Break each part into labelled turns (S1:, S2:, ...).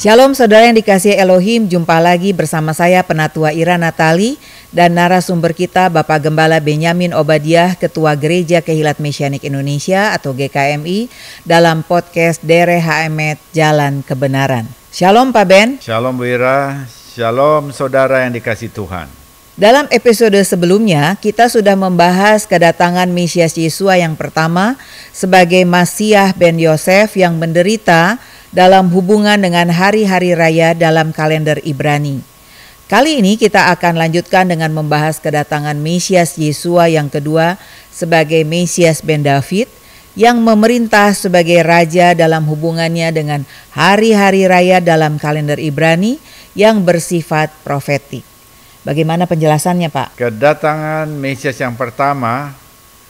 S1: Shalom saudara yang dikasihi Elohim, jumpa lagi bersama saya Penatua Ira Natali dan narasumber kita Bapak Gembala Benyamin Obadiah, Ketua Gereja Kehilat Mesianik Indonesia atau GKMI dalam podcast Dere HMet Jalan Kebenaran. Shalom Pak Ben.
S2: Shalom Bu Ira, shalom saudara yang dikasihi Tuhan.
S1: Dalam episode sebelumnya kita sudah membahas kedatangan Mesias Yesua yang pertama sebagai Masiah ben Yosef yang menderita dalam hubungan dengan hari-hari raya dalam kalender Ibrani. Kali ini kita akan lanjutkan dengan membahas kedatangan Mesias Yesua yang kedua sebagai Mesias ben David yang memerintah sebagai raja dalam hubungannya dengan hari-hari raya dalam kalender Ibrani yang bersifat profetik. Bagaimana penjelasannya, Pak?
S2: Kedatangan Mesias yang pertama,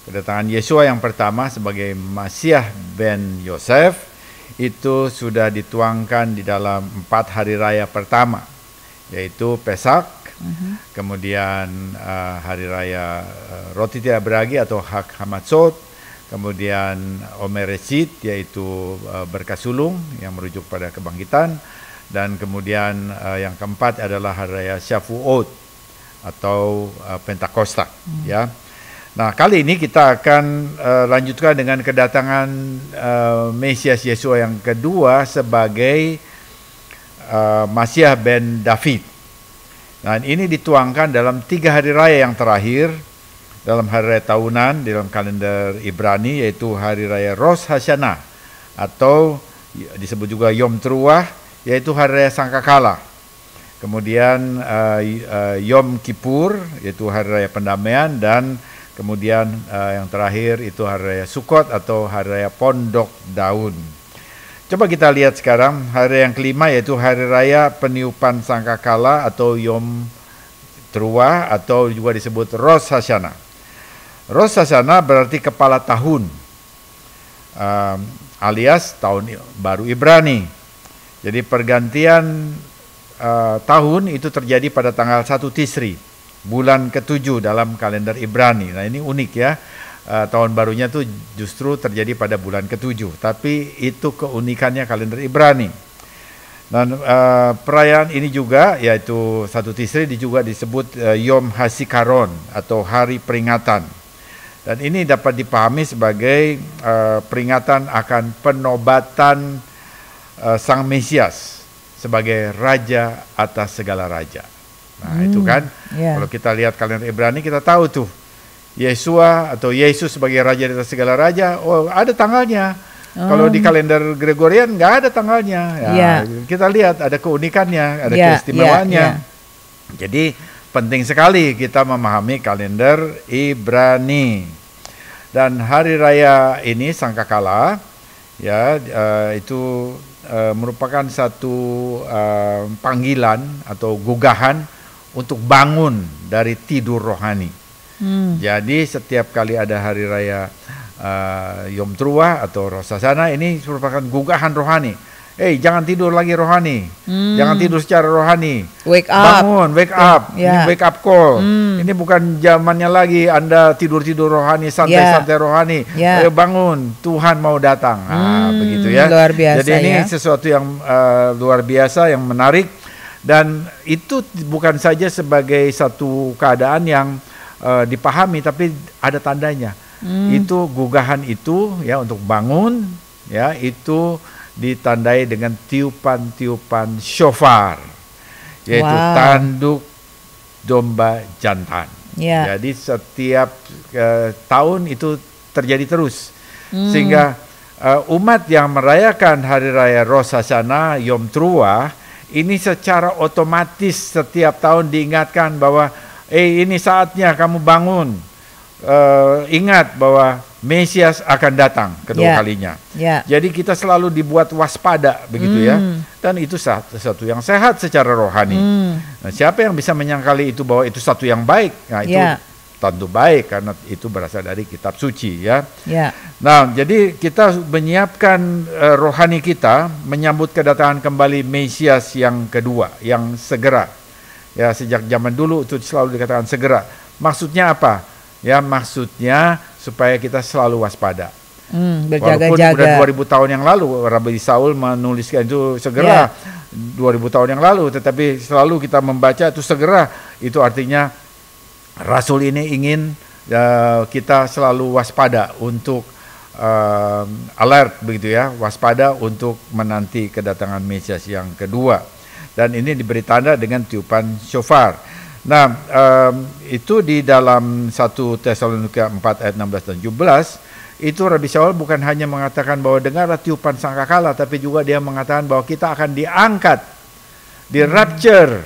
S2: kedatangan Yesua yang pertama sebagai Masiah ben Yosef itu sudah dituangkan di dalam 4 hari raya pertama, yaitu Pesak, kemudian hari raya Roti Tidak Beragi atau Hag Hamatzot, kemudian Omer Reshit yaitu berkat sulung yang merujuk pada kebangkitan, dan kemudian yang keempat adalah hari raya Shavuot atau Pentakosta, ya. Nah, kali ini kita akan lanjutkan dengan kedatangan Mesias Yesua yang kedua sebagai Masiah ben David. Nah, ini dituangkan dalam 3 hari raya yang terakhir dalam hari raya tahunan dalam kalender Ibrani, yaitu hari raya Rosh Hashanah atau disebut juga Yom Teruah, yaitu hari raya Sangkakala. Kemudian Yom Kippur, yaitu hari raya pendamaian, dan kemudian yang terakhir itu hari raya Sukkot atau hari raya Pondok Daun. Coba kita lihat sekarang hari yang kelima, yaitu hari raya peniupan sangkakala atau Yom Teruah atau juga disebut Rosh Hashanah. Rosh Hashanah berarti kepala tahun, alias tahun baru Ibrani. Jadi pergantian tahun itu terjadi pada tanggal 1 Tisri, bulan ke-7 dalam kalender Ibrani. Nah, ini unik ya, tahun barunya tuh justru terjadi pada bulan ke-7, tapi itu keunikannya kalender Ibrani. Dan perayaan ini juga, yaitu 1 Tisri, juga disebut Yom Hasikaron atau hari peringatan. Dan ini dapat dipahami sebagai peringatan akan penobatan Sang Mesias sebagai Raja atas segala raja. Nah, itu kan, kalau kita lihat kalender Ibrani kita tahu tuh Yesua atau Yesus sebagai Raja atas segala raja, oh ada tanggalnya. Kalau di kalender Gregorian nggak ada tanggalnya. Ya, kita lihat ada keunikannya, ada keistimewaannya. Jadi penting sekali kita memahami kalender Ibrani. Dan hari raya ini Sangkakala, ya, itu merupakan satu panggilan atau gugahan untuk bangun dari tidur rohani. Jadi setiap kali ada hari raya Yom Teruah atau Rosh Hashanah, ini merupakan gugahan rohani. Jangan tidur lagi rohani, jangan tidur secara rohani.
S1: Wake up,
S2: bangun, wake up, ini wake up call. Ini bukan zamannya lagi Anda tidur-tidur rohani, santai-santai rohani. Bangun, Tuhan mau datang. Begitu ya.
S1: Luar biasa.
S2: Jadi ini sesuatu yang luar biasa, yang menarik. Dan itu bukan saja sebagai satu keadaan yang dipahami, tapi ada tandanya. Itu gugahan itu ya untuk bangun, ya itu ditandai dengan tiupan-tiupan shofar, yaitu tanduk domba jantan. Jadi setiap tahun itu terjadi terus, sehingga umat yang merayakan hari raya Rosh Hashanah, Yom Teruah, ini secara otomatis setiap tahun diingatkan bahwa ini saatnya kamu bangun, ingat bahwa Mesias akan datang kedua kalinya. Jadi kita selalu dibuat waspada begitu ya. Dan itu sesuatu yang sehat secara rohani. Nah, siapa yang bisa menyangkali itu bahwa itu satu yang baik? Nah, itu tentu baik karena itu berasal dari kitab suci ya. Nah, jadi kita menyiapkan rohani kita menyambut kedatangan kembali Mesias yang kedua, yang segera. Ya, sejak zaman dulu itu selalu dikatakan segera. Maksudnya apa? Ya, maksudnya supaya kita selalu waspada.
S1: Berjaga-jaga.
S2: Walaupun sudah 2000 tahun yang lalu Rabi Saul menuliskan itu segera, 2000 tahun yang lalu, tetapi selalu kita membaca itu segera, itu artinya Rasul ini ingin kita selalu waspada untuk alert begitu ya, waspada untuk menanti kedatangan Mesias yang kedua. Dan ini diberi tanda dengan tiupan syofar. Nah, itu di dalam 1 Tesalonika 4 ayat 16 dan 17, itu Rabi Shaul bukan hanya mengatakan bahwa dengarlah tiupan sangkakala, tapi juga dia mengatakan bahwa kita akan diangkat, di rapture,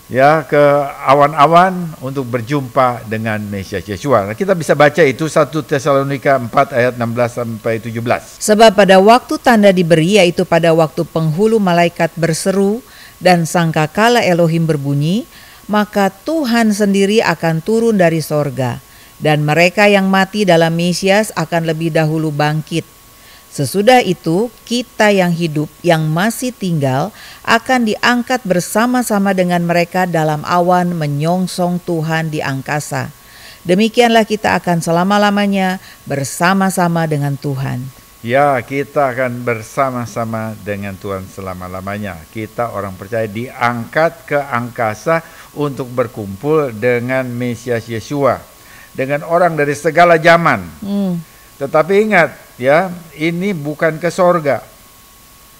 S2: ya, ke awan-awan untuk berjumpa dengan Mesias Yeshua. Nah, kita bisa baca itu 1 Tesalonika 4 ayat 16 sampai 17.
S1: Sebab pada waktu tanda diberi, yaitu pada waktu penghulu malaikat berseru dan sangkakala Elohim berbunyi, maka Tuhan sendiri akan turun dari sorga, dan mereka yang mati dalam Mesias akan lebih dahulu bangkit. Sesudah itu, kita yang hidup, yang masih tinggal, akan diangkat bersama-sama dengan mereka dalam awan menyongsong Tuhan di angkasa. Demikianlah kita akan selama-lamanya bersama-sama dengan Tuhan.
S2: Ya, kita akan bersama-sama dengan Tuhan selama-lamanya. Kita orang percaya diangkat ke angkasa untuk berkumpul dengan Mesias Yeshua, dengan orang dari segala zaman. Tetapi ingat ya, ini bukan ke sorga,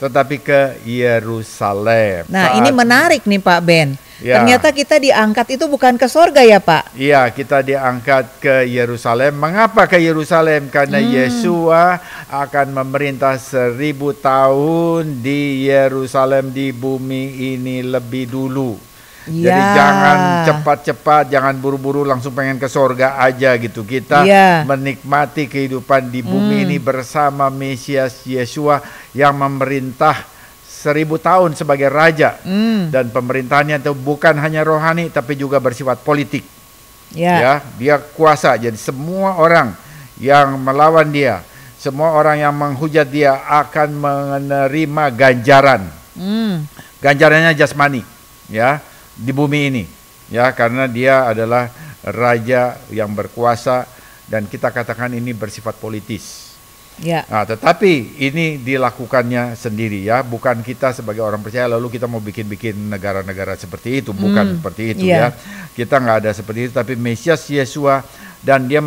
S2: tetapi ke Yerusalem.
S1: Nah, ini menarik nih Pak Ben.
S2: Ya.
S1: Ternyata kita diangkat itu bukan ke sorga ya Pak?
S2: Iya, kita diangkat ke Yerusalem. Mengapa ke Yerusalem? Karena Yeshua akan memerintah 1000 tahun di Yerusalem, di bumi ini lebih dulu.
S1: Ya.
S2: Jadi jangan cepat-cepat, jangan buru-buru langsung pengen ke sorga aja gitu. Kita menikmati kehidupan di bumi ini bersama Mesias Yeshua yang memerintah 1000 tahun sebagai raja. Dan pemerintahannya itu bukan hanya rohani tapi juga bersifat politik. Ya, dia kuasa. Jadi semua orang yang melawan dia, semua orang yang menghujat dia akan menerima ganjaran. Ganjarannya jasmani, ya, di bumi ini, ya, karena dia adalah raja yang berkuasa dan kita katakan ini bersifat politis.
S1: Ya.
S2: Nah, tetapi ini dilakukannya sendiri ya, bukan kita sebagai orang percaya lalu kita mau bikin-bikin negara-negara seperti itu, bukan seperti itu ya. Kita nggak ada seperti itu, tapi Mesias Yeshua dan dia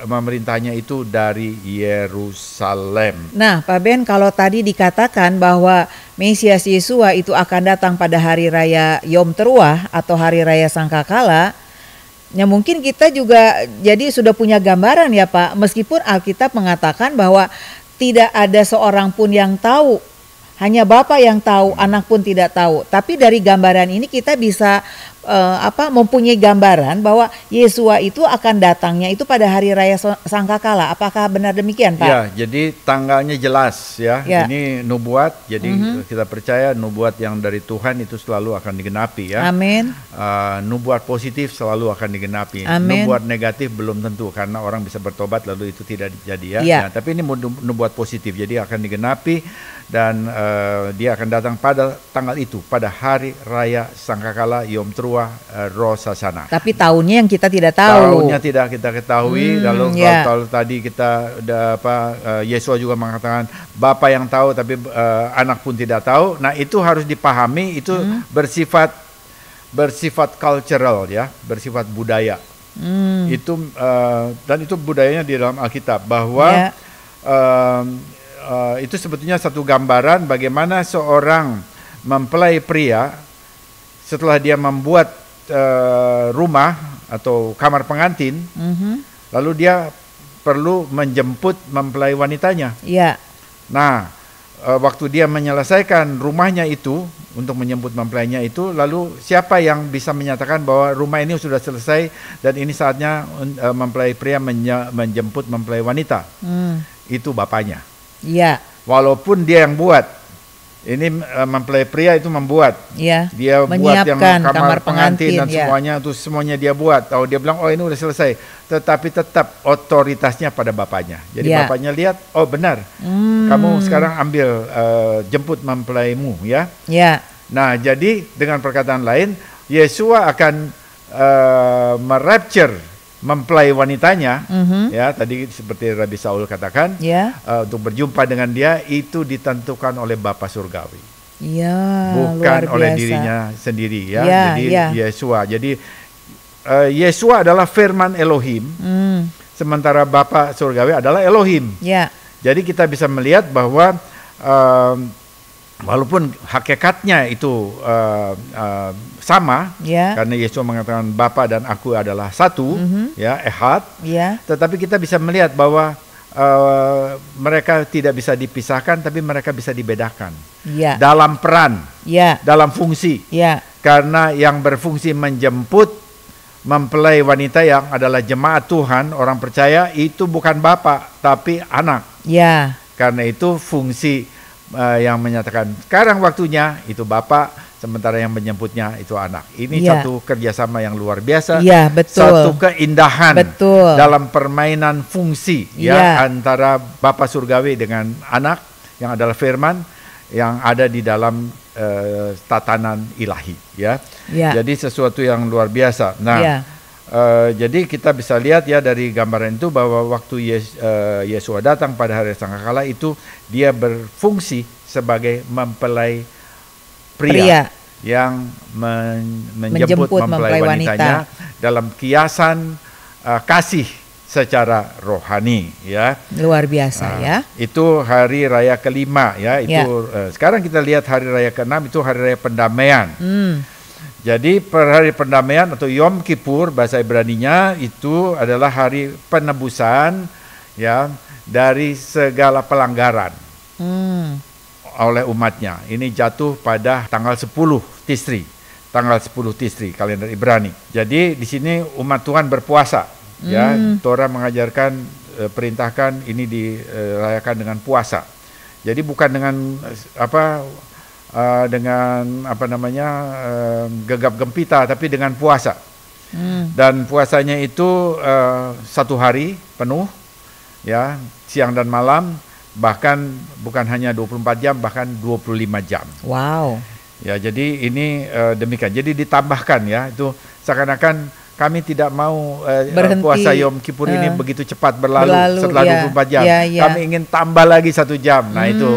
S2: memerintahnya itu dari Yerusalem.
S1: Nah, Pak Ben, kalau tadi dikatakan bahwa Mesias Yeshua itu akan datang pada hari raya Yom Teruah atau hari raya Sangkakala, ya mungkin kita juga jadi sudah punya gambaran ya Pak, meskipun Alkitab mengatakan bahwa tidak ada seorang pun yang tahu, hanya Bapa yang tahu, anak pun tidak tahu. Tapi dari gambaran ini kita bisa mempunyai gambaran bahwa Yeshua itu akan datangnya itu pada hari raya Sangkakala. Apakah benar demikian Pak?
S2: Ya, jadi tanggalnya jelas ya. Ini nubuat, jadi kita percaya nubuat yang dari Tuhan itu selalu akan digenapi ya.
S1: Amin.
S2: Nubuat positif selalu akan digenapi.
S1: Amin.
S2: Nubuat negatif belum tentu karena orang bisa bertobat lalu itu tidak jadi ya. Nah, tapi ini nubuat positif, jadi akan digenapi dan dia akan datang pada tanggal itu, pada hari raya Sangkakala Yom Teruah Rosh Hashanah.
S1: Tapi tahunnya yang kita tidak tahu.
S2: Tahunnya tidak kita ketahui. Lalu kalau tadi kita Yesua juga mengatakan Bapa yang tahu tapi anak pun tidak tahu. Nah, itu harus dipahami, itu bersifat cultural ya, bersifat budaya. Itu dan itu budayanya di dalam Alkitab bahwa itu sebetulnya satu gambaran bagaimana seorang mempelai pria setelah dia membuat rumah atau kamar pengantin, lalu dia perlu menjemput mempelai wanitanya. Nah, waktu dia menyelesaikan rumahnya itu untuk menjemput mempelainya itu, lalu siapa yang bisa menyatakan bahwa rumah ini sudah selesai dan ini saatnya mempelai pria menjemput mempelai wanita? Itu bapaknya. Walaupun dia yang buat. Ini mempelai pria itu membuat, dia buat yang kamar pengantin dan semuanya dia buat. Dia bilang, oh ini udah selesai, tetapi tetap otoritasnya pada bapaknya. Jadi bapaknya lihat, oh benar, kamu sekarang ambil jemput mempelaimu ya. Nah, jadi dengan perkataan lain, Yeshua akan merapture mempelai wanitanya,
S1: Mhm.
S2: ya tadi seperti Rabi Saul katakan,
S1: Ya.
S2: untuk berjumpa dengan dia itu ditentukan oleh Bapa Surgawi,
S1: Ya,
S2: bukan
S1: luar
S2: oleh
S1: biasa.
S2: dirinya sendiri, ya.
S1: Ya,
S2: Jadi
S1: ya.
S2: Yesua. Jadi Yesua adalah firman Elohim, sementara Bapa Surgawi adalah Elohim.
S1: Ya.
S2: Jadi kita bisa melihat bahwa walaupun hakikatnya itu sama,
S1: Ya.
S2: karena Yesus mengatakan Bapa dan Aku adalah satu, ya, ehad.
S1: Ya.
S2: Tetapi kita bisa melihat bahwa mereka tidak bisa dipisahkan, tapi mereka bisa dibedakan
S1: Ya.
S2: dalam peran,
S1: Ya.
S2: dalam fungsi.
S1: Ya.
S2: Karena yang berfungsi menjemput mempelai wanita yang adalah jemaat Tuhan, orang percaya, itu bukan Bapa tapi anak.
S1: Ya.
S2: Karena itu fungsi yang menyatakan sekarang waktunya itu Bapa, sementara yang menjemputnya itu anak. Ini
S1: Ya.
S2: satu kerjasama yang luar biasa.
S1: Ya, betul.
S2: Satu keindahan
S1: Betul.
S2: dalam permainan fungsi,
S1: Ya.
S2: ya, antara Bapa Surgawi dengan anak yang adalah firman yang ada di dalam tatanan ilahi, ya.
S1: Ya.
S2: Jadi sesuatu yang luar biasa. Nah,
S1: Ya.
S2: jadi kita bisa lihat ya dari gambaran itu bahwa waktu Yesua datang pada hari sangkakala itu dia berfungsi sebagai mempelai pria yang menjemput mempelai wanitanya dalam kiasan kasih secara rohani, ya.
S1: Luar biasa, ya.
S2: Itu hari raya kelima, ya. Itu sekarang kita lihat hari raya keenam, itu hari raya pendamaian. Jadi per hari pendamaian atau Yom Kippur bahasa Ibraninya itu adalah hari penebusan, ya, dari segala pelanggaran oleh umatnya. Ini jatuh pada tanggal 10 Tisri, kalender Ibrani. Jadi di sini umat Tuhan berpuasa, ya. Torah mengajarkan, perintahkan ini dirayakan dengan puasa. Jadi bukan dengan gegap gempita, tapi dengan puasa. Dan puasanya itu 1 hari penuh, ya, siang dan malam, bahkan bukan hanya 24 jam, bahkan 25 jam.
S1: Wow.
S2: Ya, jadi ini demikian. Jadi ditambahkan, ya, itu seakan-akan kami tidak mau puasa Yom Kippur ini begitu cepat berlalu setelah 24 jam.
S1: Ya.
S2: Kami ingin tambah lagi 1 jam. Nah, itu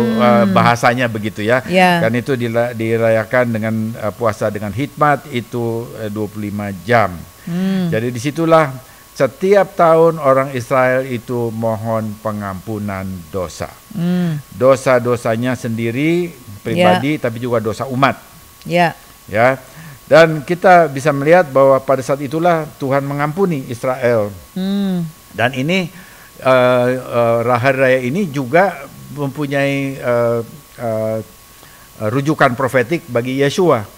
S2: bahasanya begitu, ya. Dan itu dirayakan dengan puasa dengan hikmat itu 25 jam. Jadi disitulah setiap tahun orang Israel itu mohon pengampunan dosa. Dosa-dosanya sendiri pribadi, tapi juga dosa umat. Ya. Dan kita bisa melihat bahwa pada saat itulah Tuhan mengampuni Israel. Dan ini hari raya ini juga mempunyai rujukan profetik bagi Yesua.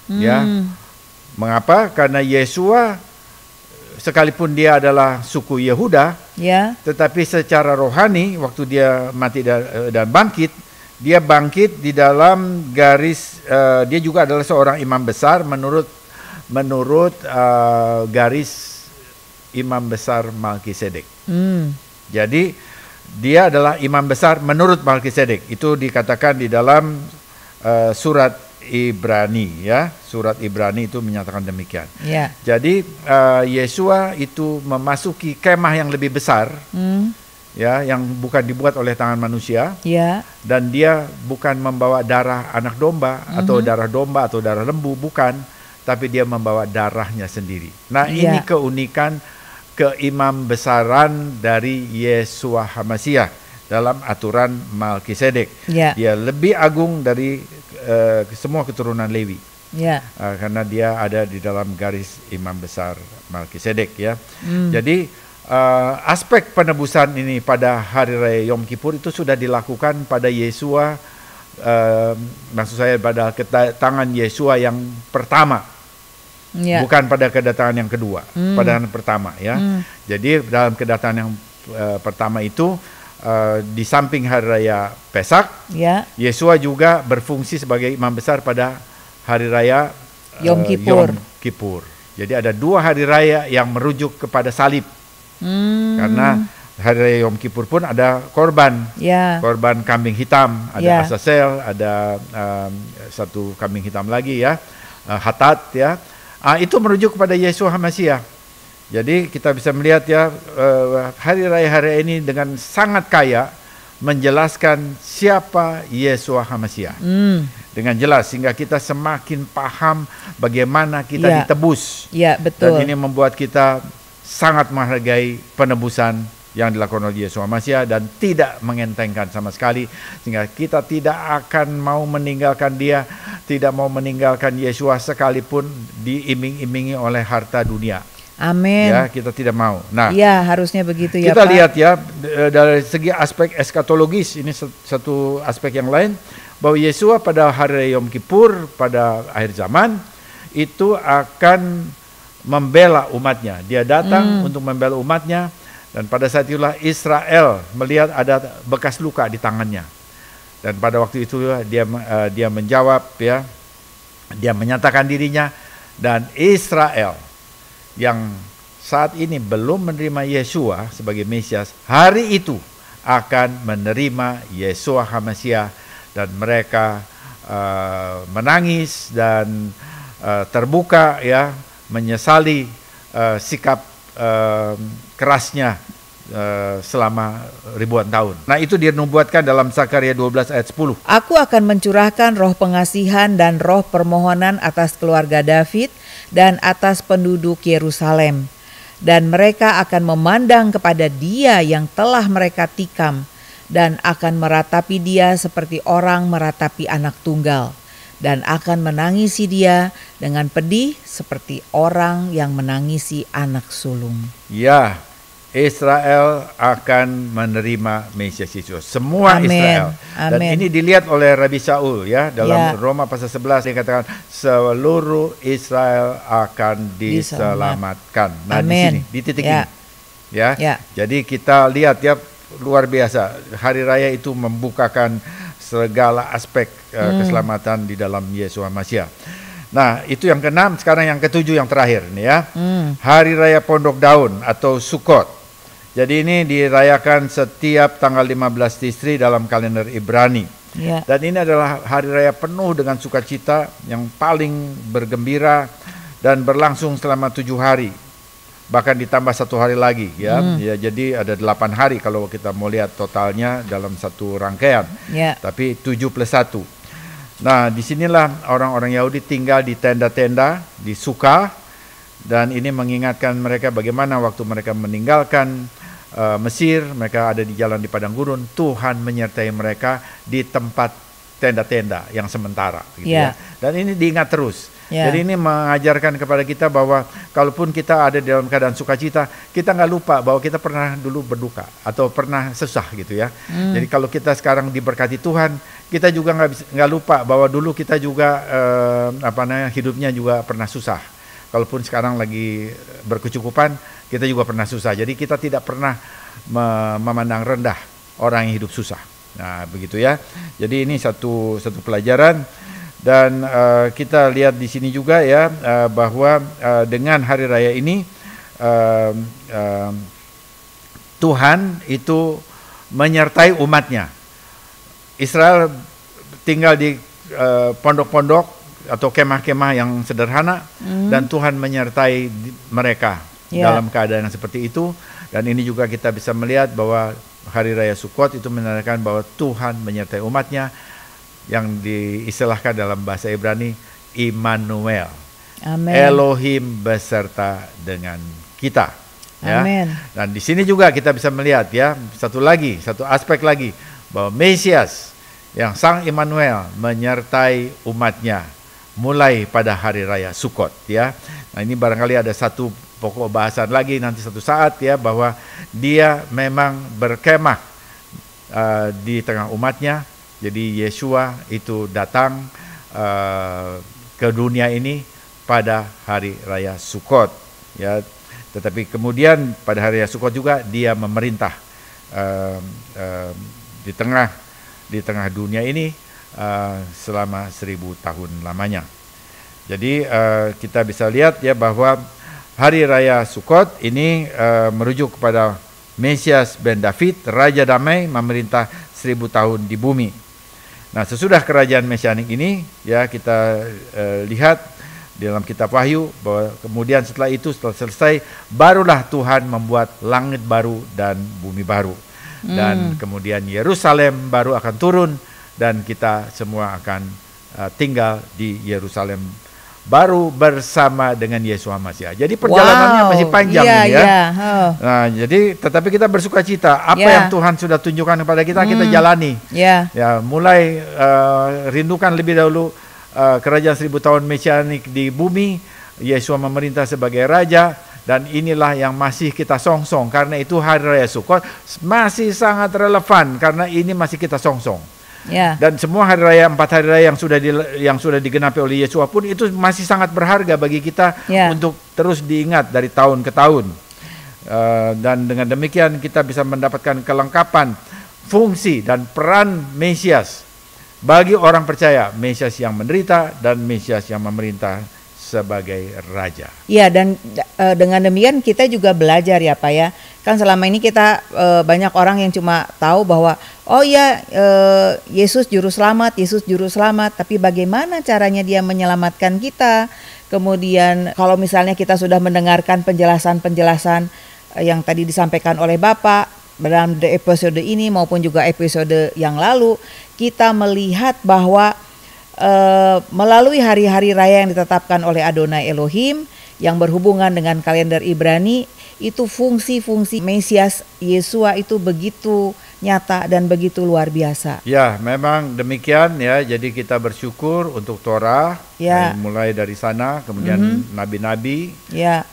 S2: Ya. Mengapa? Karena Yesua sekalipun dia adalah suku Yehuda, tetapi secara rohani waktu dia mati dan bangkit, dia bangkit di dalam garis, dia juga adalah seorang imam besar menurut garis imam besar Malkisedek. Jadi dia adalah imam besar menurut Malkisedek. Itu dikatakan di dalam surat Ibrani, ya. Surat Ibrani itu menyatakan demikian. Jadi Yesua itu memasuki kemah yang lebih besar, ya, yang bukan dibuat oleh tangan manusia, dan dia bukan membawa darah anak domba atau darah domba atau darah lembu, bukan, tapi dia membawa darahnya sendiri. Nah, ini keunikan keimam besaran dari Yesua HaMasiah dalam aturan Malkisedek. Dia lebih agung dari semua keturunan Lewi, karena dia ada di dalam garis imam besar Malkisedek, ya. Jadi aspek penebusan ini pada hari raya Yom Kippur itu sudah dilakukan pada Yesua, maksud saya pada kedatangan Yesua yang pertama, bukan pada kedatangan yang kedua, pada yang pertama, ya. Jadi dalam kedatangan yang pertama itu, di samping hari raya Pesak, Yesua juga berfungsi sebagai imam besar pada hari raya Yom Kippur. Jadi ada 2 hari raya yang merujuk kepada salib. Karena hari raya Yom Kippur pun ada korban, korban kambing hitam, ada Azazel, ada satu kambing hitam lagi, ya, Hatat, ya. Itu merujuk kepada Yesua HaMasiah. Jadi kita bisa melihat ya, hari raya hari ini dengan sangat kaya menjelaskan siapa Yeshua HaMashiach dengan jelas, sehingga kita semakin paham bagaimana kita ditebus.
S1: Ya, betul.
S2: Dan ini membuat kita sangat menghargai penebusan yang dilakukan oleh Yeshua HaMashiach dan tidak mengentengkan sama sekali, sehingga kita tidak akan mau meninggalkan Dia, tidak mau meninggalkan Yeshua sekalipun diiming-imingi oleh harta dunia.
S1: Amin.
S2: Ya, kita tidak mau. Nah,
S1: ya harusnya begitu ya,
S2: kita
S1: Pak.
S2: lihat ya, dari segi aspek eskatologis, ini satu aspek yang lain, bahwa Yeshua pada hari Yom Kippur, pada akhir zaman, itu akan membela umatnya. Dia datang untuk membela umatnya, dan pada saat itulah Israel melihat ada bekas luka di tangannya. Dan pada waktu itu dia menjawab, ya, dia menyatakan dirinya, dan Israel yang saat ini belum menerima Yeshua sebagai Mesias, hari itu akan menerima Yeshua HaMashiach, dan mereka menangis dan terbuka, ya, menyesali sikap kerasnya selama ribuan tahun. Nah, itu dinubuatkan dalam Zakaria 12 ayat 10.
S1: Aku akan mencurahkan roh pengasihan dan roh permohonan atas keluarga David dan atas penduduk Yerusalem, dan mereka akan memandang kepada Dia yang telah mereka tikam, dan akan meratapi Dia seperti orang meratapi anak tunggal, dan akan menangisi Dia dengan pedih seperti orang yang menangisi anak sulung.
S2: Ya, Israel akan menerima Mesias Yesus. Semua
S1: Amen.
S2: Israel. Dan
S1: Amen.
S2: ini dilihat oleh Rabi Shaul, ya, dalam Roma pasal 11 dia katakan seluruh Israel akan diselamatkan. Nah,
S1: Amen.
S2: di sini, di titik ini. Ya. Jadi kita lihat ya, luar biasa. Hari raya itu membukakan segala aspek keselamatan di dalam Yeshua HaMashiach. Nah, itu yang keenam. Sekarang yang ketujuh, yang terakhir nih ya. Hari Raya Pondok Daun atau Sukkot. Jadi ini dirayakan setiap tanggal 15 Tisri dalam kalender Ibrani. Dan ini adalah hari raya penuh dengan sukacita yang paling bergembira dan berlangsung selama 7 hari. Bahkan ditambah 1 hari lagi, ya. Ya, jadi ada 8 hari kalau kita mau lihat totalnya dalam satu rangkaian. Tapi 7 plus 1. Nah, disinilah orang-orang Yahudi tinggal di tenda-tenda di Sukkah, dan ini mengingatkan mereka bagaimana waktu mereka meninggalkan Mesir, mereka ada di jalan di padang gurun, Tuhan menyertai mereka di tempat tenda-tenda yang sementara, gitu ya. Dan ini diingat terus. Jadi ini mengajarkan kepada kita bahwa kalaupun kita ada di dalam keadaan sukacita, kita nggak lupa bahwa kita pernah dulu berduka atau pernah susah, gitu ya. Jadi kalau kita sekarang diberkati Tuhan, kita juga nggak lupa bahwa dulu kita juga hidupnya juga pernah susah. Kalaupun sekarang lagi berkecukupan, kita juga pernah susah. Jadi kita tidak pernah memandang rendah orang yang hidup susah. Nah, begitu ya. Jadi ini satu pelajaran. Dan kita lihat di sini juga ya, bahwa dengan hari raya ini Tuhan itu menyertai umatnya. Israel tinggal di pondok-pondok atau kemah-kemah yang sederhana, dan Tuhan menyertai mereka dalam keadaan yang seperti itu. Dan ini juga kita bisa melihat bahwa hari raya Sukkot itu menandakan bahwa Tuhan menyertai umatnya, yang diistilahkan dalam bahasa Ibrani Immanuel.
S1: Amen.
S2: Elohim beserta dengan kita. Ya.
S1: Amen.
S2: Dan di sini juga kita bisa melihat ya, satu aspek lagi, bahwa Mesias yang Sang Immanuel menyertai umatnya mulai pada hari raya Sukkot, ya. Nah, ini barangkali ada satu pokok bahasan lagi nanti satu saat, ya, bahwa dia memang berkemah di tengah umatnya. Jadi Yeshua itu datang ke dunia ini pada hari raya Sukkot, ya. Tetapi kemudian pada hari raya Sukkot juga dia memerintah di tengah dunia ini selama 1000 tahun lamanya. Jadi kita bisa lihat ya bahwa hari raya Sukkot ini merujuk kepada Mesias ben David, Raja Damai, memerintah 1000 tahun di bumi. Nah, sesudah kerajaan mesianik ini, ya, kita lihat di dalam kitab Wahyu, bahwa kemudian setelah itu, setelah selesai, barulah Tuhan membuat langit baru dan bumi baru. Dan kemudian Yerusalem baru akan turun dan kita semua akan tinggal di Yerusalem baru bersama dengan Yesus Masiah. Jadi perjalanannya masih panjang ini ya. Nah, jadi tetapi kita bersuka cita apa yang Tuhan sudah tunjukkan kepada kita, kita jalani. Ya, mulai rindukan lebih dahulu kerajaan 1000 tahun mesianik di bumi, Yesus memerintah sebagai raja, dan inilah yang masih kita songsong. Karena itu hari raya Sukkot masih sangat relevan karena ini masih kita songsong. Dan semua hari raya, 4 hari raya yang sudah digenapi oleh Yesus pun itu masih sangat berharga bagi kita untuk terus diingat dari tahun ke tahun. Dan dengan demikian kita bisa mendapatkan kelengkapan fungsi dan peran Mesias bagi orang percaya, Mesias yang menderita dan Mesias yang memerintah sebagai raja. Ya, dan dengan demikian kita juga belajar ya Pak ya. Kan selama ini kita banyak orang yang cuma tahu bahwa Yesus juru selamat, Yesus juru selamat, tapi bagaimana caranya dia menyelamatkan kita? Kemudian kalau misalnya kita sudah mendengarkan penjelasan-penjelasan yang tadi disampaikan oleh Bapak dalam episode ini maupun juga episode yang lalu, kita melihat bahwa melalui hari-hari raya yang ditetapkan oleh Adonai Elohim yang berhubungan dengan kalender Ibrani, itu fungsi-fungsi Mesias Yesua itu begitu nyata dan begitu luar biasa. Ya, memang demikian ya. Jadi kita bersyukur untuk Torah, mulai dari sana, kemudian nabi-nabi,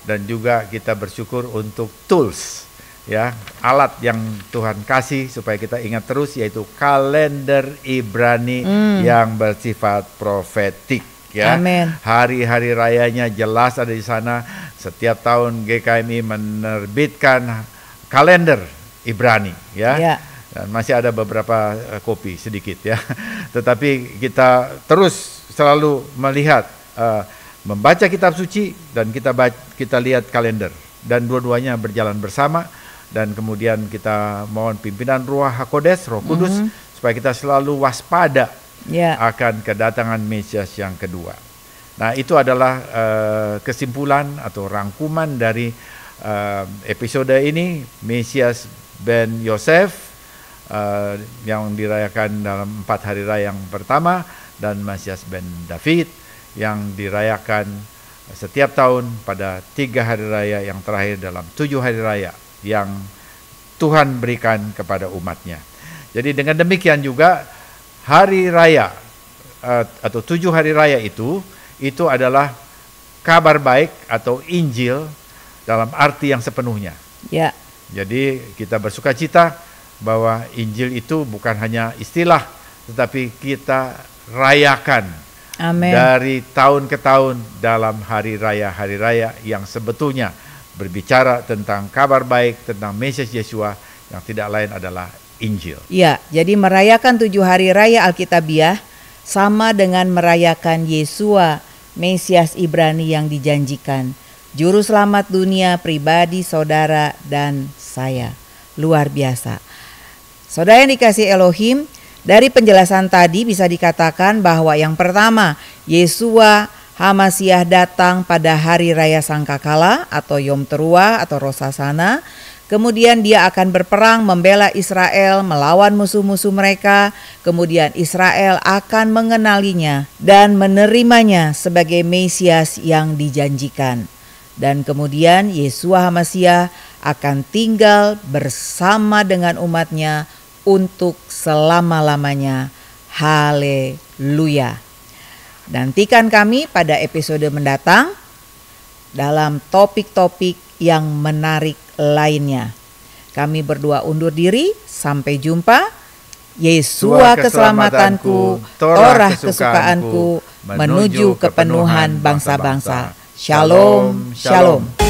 S2: dan juga kita bersyukur untuk tools, ya, alat yang Tuhan kasih supaya kita ingat terus, yaitu kalender Ibrani yang bersifat profetik. Ya, hari-hari rayanya jelas ada di sana. Setiap tahun GKMI menerbitkan kalender Ibrani, ya. Dan masih ada beberapa kopi sedikit ya. Tetapi kita terus selalu melihat, membaca kitab suci dan kita lihat kalender, dan dua-duanya berjalan bersama. Dan kemudian kita mohon pimpinan Ruach HaKodes, Roh Kudus, supaya kita selalu waspada akan kedatangan Mesias yang kedua. Nah, itu adalah kesimpulan atau rangkuman dari episode ini, Mesias ben Yosef yang dirayakan dalam 4 hari raya yang pertama, dan Mesias ben David yang dirayakan setiap tahun pada 3 hari raya yang terakhir dalam 7 hari raya yang Tuhan berikan kepada umatnya. Jadi dengan demikian juga hari raya atau 7 hari raya itu adalah kabar baik atau Injil dalam arti yang sepenuhnya. Jadi kita bersuka cita bahwa Injil itu bukan hanya istilah, tetapi kita rayakan dari tahun ke tahun dalam hari raya yang sebetulnya berbicara tentang kabar baik, tentang Mesias Yesua yang tidak lain adalah Injil. Ya, jadi merayakan 7 hari raya Alkitabiah sama dengan merayakan Yesua, Mesias Ibrani yang dijanjikan, Juru Selamat dunia, pribadi, saudara, dan saya. Luar biasa. Saudara yang dikasihi Elohim, dari penjelasan tadi bisa dikatakan bahwa yang pertama, Yesua HaMasiah datang pada hari raya Sangkakala atau Yom Teruah atau Rosh Hashanah. Kemudian dia akan berperang membela Israel melawan musuh-musuh mereka. Kemudian Israel akan mengenalinya dan menerimanya sebagai Mesias yang dijanjikan. Dan kemudian Yesua HaMasiah akan tinggal bersama dengan umatnya untuk selama-lamanya. Haleluya. Nantikan kami pada episode mendatang dalam topik-topik yang menarik lainnya. Kami berdua undur diri, sampai jumpa. Yesua keselamatanku, Torah kesukaanku, menuju kepenuhan bangsa-bangsa. Shalom, shalom.